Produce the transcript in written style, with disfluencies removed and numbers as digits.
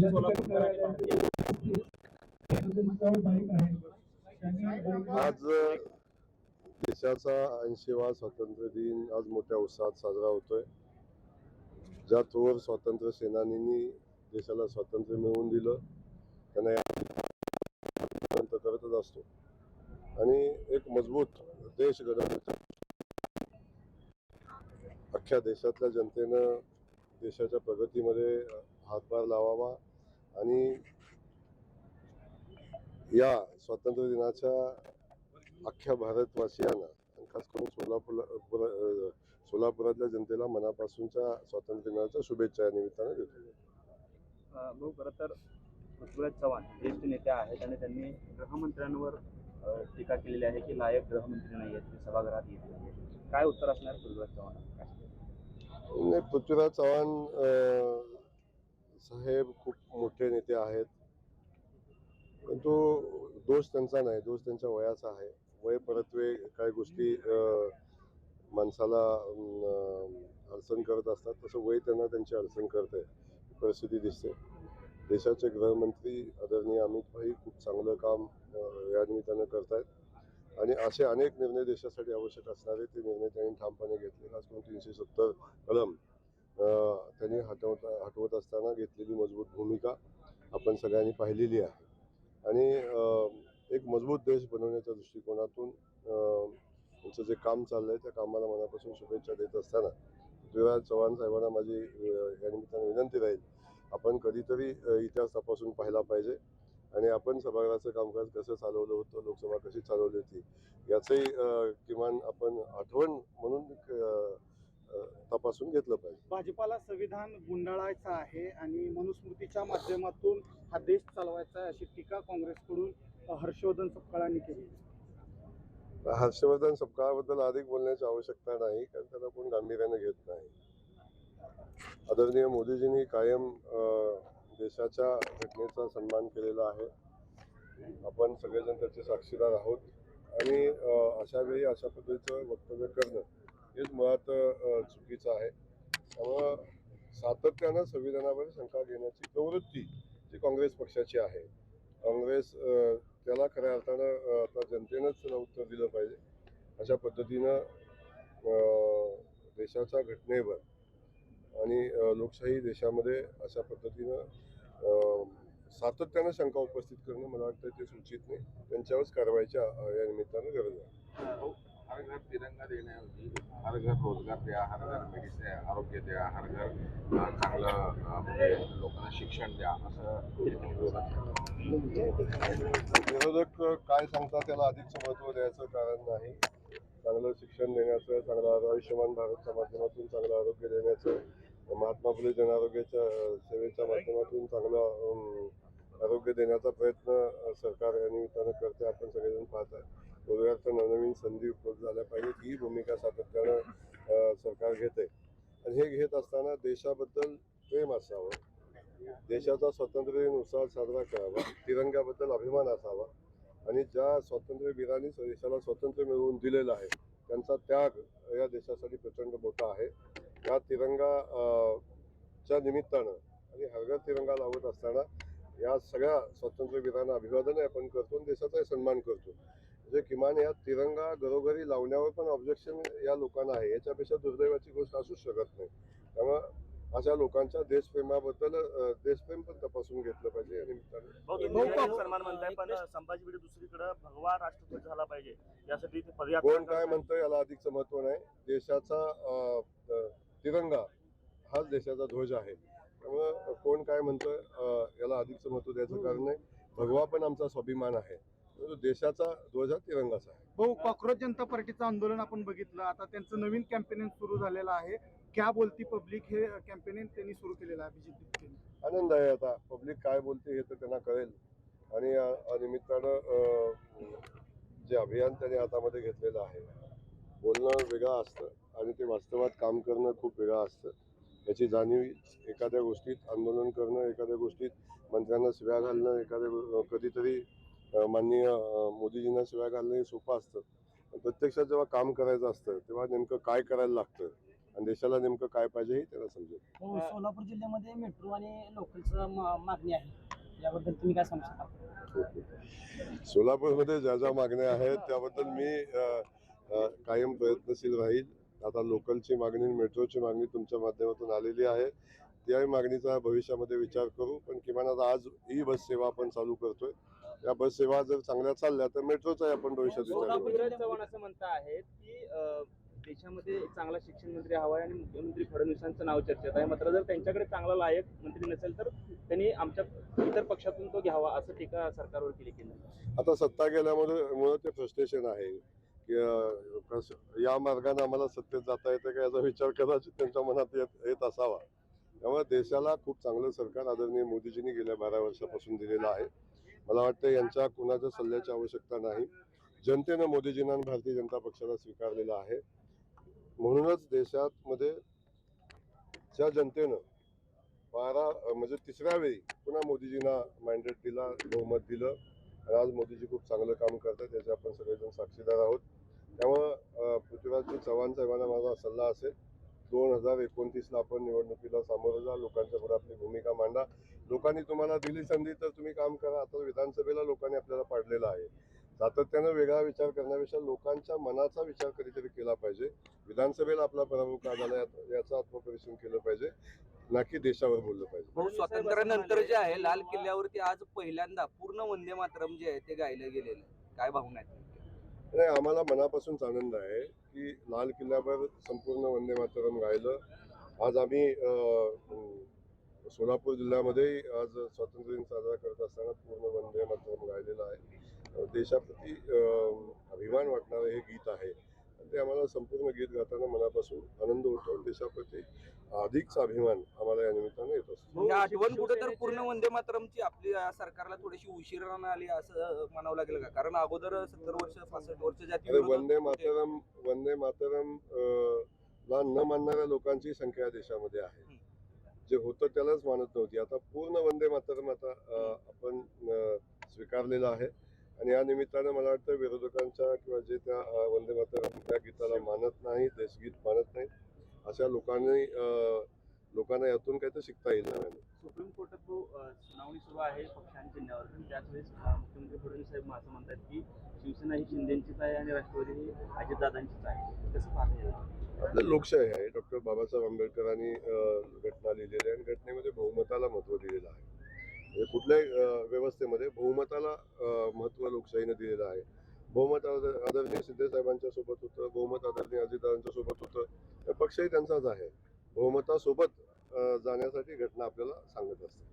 आज देशाचा 80वा स्वातंत्र्य दिन आज मोठ्या उत्साहात साजरा होतोय. ज्या थोर स्वातंत्र्य सेनानींनी देशाला स्वातंत्र्य मिळवून दिलं त्यांना करतच असतो आणि एक मजबूत देश घडवण्याचा अख्ख्या देशातल्या जनतेनं देशाच्या प्रगतीमध्ये हातभार लावावा आणि या स्वातंत्र्य दिनाच्या अख्ख्या भारतवासियांना आणि खास करून सोलापुरातल्या जनतेला मनापासूनच्या स्वातंत्र्य दिनाच्या शुभेच्छा या निमित्ताने देतो. खरं तर पृथ्वीराज चव्हाण ज्येष्ठ नेते आहेत आणि त्यांनी गृहमंत्र्यांवर टीका केलेली आहे की लायक गृहमंत्री नाही आहेत, ते सभागृहात येत नाही. काय उत्तर असणार पृथ्वीराज चव्हाण? पृथ्वीराज चव्हाण साहेब खूप मोठे नेते आहेत, परंतु दोष त्यांचा नाही, दोष त्यांच्या वयाचा आहे. वय परत्वे काही गोष्टी माणसाला अडचण करत असतात, तसं वय त्यांना त्यांची अडचण करते परिस्थिती दिसते. देशाचे गृहमंत्री आदरणीय अमित भाई खूप चांगलं काम या निमित्तानं करतायत आणि असे अनेक निर्णय देशासाठी आवश्यक असणारे ते निर्णय त्यांनी ठामपणे घेतले. खास करून 370 कलम त्यांनी हटवत असताना घेतलेली मजबूत भूमिका आपण सगळ्यांनी पाहिलेली आहे आणि एक मजबूत देश बनवण्याच्या दृष्टिकोनातून त्यांचं जे काम चाललंय त्या कामाला मनापासून शुभेच्छा देत असताना पृथ्वीराज चव्हाण साहेबांना माझी या निमित्ताने विनंती राहील, आपण कधीतरी इतिहास तपासून पाहिला पाहिजे आणि आपण सभागृहाचं कामकाज कसं चालवलं होतं, लोकसभा कशी चालवली होती याचंही किमान आपण आठवण म्हणून तपासून घेतलं पाहिजे. भाजपाला संविधान गुंडाळायचं आहे आणि मनुस्मृतीच्या माध्यमातून हा देश चालवायचा आहे अशी टीका काँग्रेसकडून हर्षवर्धन सपकाळांनी केली. हर्षवर्धन सपकाळाबद्दल अधिक बोलण्याची आवश्यकता नाही, कारण त्याला कोण गांभीर्याने घेत नाही. आदरणीय मोदीजींनी कायम देशाच्या घटनेचा सन्मान केलेला आहे. आपण सगळेजण त्याचे साक्षीदार आहोत आणि अशा वेळी अशा पद्धतीचं वक्तव्य करणं हेच मुळात चुकीचं आहे. त्यामुळं सातत्यानं संविधानावर शंका घेण्याची प्रवृत्ती जी काँग्रेस पक्षाची आहे, काँग्रेस त्याला खऱ्या अर्थानं आता जनतेनंच त्याला उत्तर दिलं पाहिजे. अशा पद्धतीनं देशाच्या घटनेवर आणि लोकशाही देशामध्ये अशा पद्धतीनं सातत्यानं शंका उपस्थित करणं मला वाटतं ते सूचित नाही. त्यांच्यावरच कारवाईच्या या निमित्तानं गरज आहे. हर घर तिरंगा देण्याऐवजी हर घर रोजगार द्या, हर घर मेडिसिन आरोग्य द्या, हर घर चांगलं म्हणजे लोकांना शिक्षण द्या असं विरोधक काय सांगतात त्याला अधिकचं महत्त्व द्यायचं कारण नाही. चांगलं शिक्षण देण्याचं, चांगलं आयुष्यमान भारतच्या माध्यमातून चांगलं आरोग्य देण्याचं, महात्मा फुले जन आरोग्याच्या सेवेच्या माध्यमातून चांगलं आरोग्य देण्याचा प्रयत्न सरकार या निमित्तानं करते. आपण सगळेजण पाहत आहे. रोजगारच्या नवनवीन संधी उपलब्ध झाल्या पाहिजेत ही भूमिका सातत्यानं सरकार घेते आणि हे घेत असताना देशाबद्दल प्रेम असावं, देशाचा स्वातंत्र्य दिन उत्साहात साजरा करावा, तिरंग्याबद्दल अभिमान असावा आणि ज्या स्वातंत्र्यवीरांनी देशाला स्वातंत्र्य मिळवून दिलेलं आहे त्यांचा त्याग या देशासाठी प्रचंड मोठा आहे. या तिरंगाच्या निमित्तानं आणि हर घर तिरंगा लावत असताना या सगळ्या स्वातंत्र्यवीरांना अभिवादन आपण करतो आणि देशाचाही सन्मान करतो. म्हणजे किमान या तिरंगा घरोघरी लावण्यावर पण ऑब्जेक्शन या लोकांना आहे. याच्यापेक्षा दुर्दैवाची गोष्ट असूच शकत नाही. त्यामुळं अशा लोकांच्या देशप्रेमाबद्दल देशप्रेम पण तपासून घेतलं पाहिजे या निमित्ताने. सन्मान म्हणताय पण संभाजी भिडे दुसरीकडे भगवा राष्ट्रध्वज झाला पाहिजे यासाठी कोण काय म्हणतं याला अधिकचं महत्व नाही. देशाचा तिरंगा हाच देशाचा ध्वज आहे. त्यामुळं कोण काय म्हणतं याला अधिकचं महत्व द्यायचं कारण नाही. भगवा पण आमचा स्वाभिमान आहे, देशाचा ध्वज हा तिरंगाचा आहे. भाऊ, कॉक्रोच जनता पार्टीचं आंदोलन आपण बघितलं, आता त्यांचं नवीन कॅम्पेनिंग सुरू झालेलं आहे. क्या बोलती पब्लिक हे कॅम्पेनिंग त्यांनी सुरू केलेलं आहे बीजेपी. आनंद आहे. आता पब्लिक काय बोलते हे तर त्यांना कळेल आणि या निमित्तानं जे अभियान त्यांनी हातामध्ये घेतलेलं आहे, बोलणं वेगळं असतं आणि ते वास्तवात काम करणं खूप वेगळं असतं. याची जाणीव एखाद्या गोष्टीत आंदोलन करणं, एखाद्या गोष्टीत मंत्र्यांना शिव्या घालणं, कधीतरी माननीय मोदीजींना शिव्या घालणं हे सोपं असतं. प्रत्यक्षात जेव्हा काम करायचं असतं तेव्हा नेमकं काय करायला लागतं आणि देशाला नेमकं काय पाहिजे हे त्याला समजेल. हो, सोलापूर जिल्ह्यामध्ये मेट्रो आणि लोकलचं मागणी आहे, याबद्दल तुम्ही काय सांगू शकता? सोलापूरमध्ये ज्या ज्या मागण्या आहेत त्याबद्दल मी कायम प्रयत्नशील राहील. आता लोकलची मागणी आणि मेट्रोची मागणी तुमच्या माध्यमातून आलेली आहे. त्याही मागणीचा भविष्यामध्ये विचार करू. पण किमान आता आज ही बस सेवा आपण चालू करतोय. या बस सेवा जर चांगल्या चालल्या तर मेट्रोचाही आपण भविष्यात विचार करू. पृथ्वीराज चव्हाण असं म्हणत आहेत की देशामध्ये एक चांगला शिक्षण मंत्री हवा आहे आणि मुख्यमंत्री फडणवीसांचं नाव चर्चेत आहे. मात्र जर त्यांच्याकडे चांगला लायक मंत्री नसेल तर त्यांनी आमच्या इतर पक्षातून तो घ्यावा, असं टीका सरकारवर केली गेली. आता सत्ता गेल्यामुळे ते फ्रस्ट्रेशन आहे की या मार्गाने आम्हाला सत्तेत जाता येतं का याचा विचार कदाचित त्यांच्या मनात येत असावा. त्यामुळे देशाला खूप चांगलं सरकार आदरणीय मोदीजींनी गेल्या 12 वर्षापासून दिलेलं आहे. मला वाटतं यांच्या कुणाच्या सल्ल्याची आवश्यकता नाही. जनतेनं मोदीजींना आणि भारतीय जनता पक्षाला स्वीकारलेलं आहे. म्हणूनच देशामध्ये ज्या जनतेनं 12 म्हणजे तिसऱ्या वेळी पुन्हा मोदीजींना मॅन्डेट दिला, बहुमत दिलं आणि आज मोदीजी खूप चांगलं काम करतात याचे आपण सगळेजण साक्षीदार आहोत. त्यामुळं पृथ्वीराज चव्हाण साहेबांना माझा सल्ला असेल, 2029ला आपण निवडणुकीला सामोरं जा, लोकांच्या पुढे आपली भूमिका मांडा. लोकांनी तुम्हाला दिली संधी तर तुम्ही काम करा. आता विधानसभेला लोकांनी आपल्याला पाडलेलं आहे. सातत्यानं वेगळा विचार करण्यापेक्षा लोकांच्या मनाचा विचार कधीतरी केला पाहिजे. विधानसभेला आपला पराभव का झाला याचं आत्मपरीक्षण केलं पाहिजे, ना की देशावर बोललं पाहिजे. भाऊ, स्वातंत्र्यानंतर जे आहे लाल किल्ल्यावरती आज पहिल्यांदा पूर्ण वंदे मातरम जे आहे ते गायलं गेलेलं, काय भावना आहेत? नाही, आम्हाला मनापासूनच आनंद आहे की लाल किल्ल्यावर संपूर्ण वंदे मातरम गायलं. आज आम्ही सोलापूर जिल्ह्यामध्ये आज स्वातंत्र्य दिन साजरा करत असताना पूर्ण वंदे मातरम गायलेलं आहे. देशाप्रती अभिमान वाटणारं हे गीत आहे. ते आम्हाला संपूर्ण गीत गाताना मनापासून आनंद होतो. देशाप्रती अधिकचा अभिमान आम्हाला या निमित्तानं येत असतो. या आठवण कुठे तर पूर्ण वंदे मातरमची आपल्या सरकारला थोडीशी उशिरानं आली असं म्हणावं लागेल का? कारण अगोदर 70 वर्ष 65 वर्ष जाती वंदे मातरम ला न मानणाऱ्या लोकांची संख्या देशामध्ये आहे. जे होतं त्यालाच मानत नव्हती. आता पूर्ण वंदे मातरम आता आपण स्वीकारलेलं आहे आणि या निमित्तानं मला वाटतं विरोधकांच्या किंवा जे त्या वंदे मातरम त्या गीताला मानत नाही, देशगीत मानत नाही, अशा लोकांना यातून काहीतरी शिकता येईल नव्याने. सुप्रीम कोर्टात सुनावणी सुरू आहे पक्षांच्या चिन्हावर. त्याच वेळेस मुख्यमंत्री फडणवीस साहेब असं म्हणतात की शिवसेना ही शिंदेचीच आहे आणि राष्ट्रवादी ही अजितदादांचीच आहे. कसं पाहता येईल? आपलं लोकशाही आहे. डॉक्टर बाबासाहेब आंबेडकरांनी घटना लिहिलेली आहे आणि घटनेमध्ये बहुमताला महत्त्व दिलेलं आहे. म्हणजे कुठल्याही व्यवस्थेमध्ये बहुमताला महत्त्व लोकशाहीने दिलेलं आहे. बहुमत आदरणीय शिंदे साहेबांच्या सोबत होतं, बहुमत आदरणीय अजितदादांच्या सोबत होतं. पक्षही त्यांचाच आहे. बहुमतासोबत जाण्यासाठी घटना आपल्याला सांगत असते.